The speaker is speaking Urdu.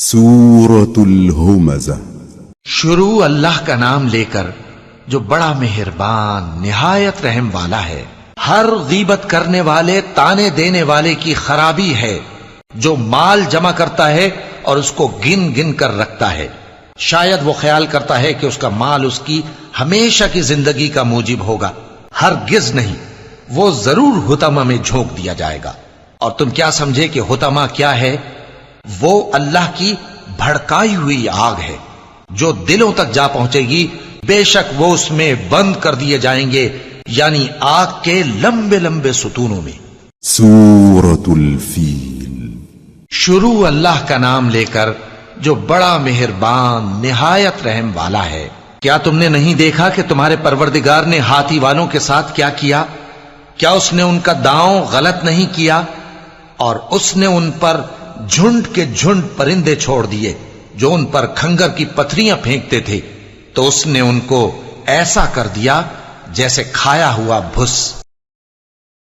سورة الہمزہ۔ شروع اللہ کا نام لے کر جو بڑا مہربان نہایت رحم والا ہے۔ ہر غیبت کرنے والے تانے دینے والے کی خرابی ہے جو مال جمع کرتا ہے اور اس کو گن گن کر رکھتا ہے، شاید وہ خیال کرتا ہے کہ اس کا مال اس کی ہمیشہ کی زندگی کا موجب ہوگا، ہرگز نہیں، وہ ضرور حطمہ میں جھونک دیا جائے گا۔ اور تم کیا سمجھے کہ حطمہ کیا ہے؟ وہ اللہ کی بھڑکائی ہوئی آگ ہے جو دلوں تک جا پہنچے گی، بے شک وہ اس میں بند کر دیے جائیں گے، یعنی آگ کے لمبے لمبے ستونوں میں۔ سورة الفیل۔ شروع اللہ کا نام لے کر جو بڑا مہربان نہایت رحم والا ہے۔ کیا تم نے نہیں دیکھا کہ تمہارے پروردگار نے ہاتھی والوں کے ساتھ کیا کیا؟ کیا اس نے ان کا داؤں غلط نہیں کیا؟ اور اس نے ان پر جھنڈ کے جھنڈ پرندے چھوڑ دیے جو ان پر کھنگر کی پتھریاں پھینکتے تھے، تو اس نے ان کو ایسا کر دیا جیسے کھایا ہوا بھس۔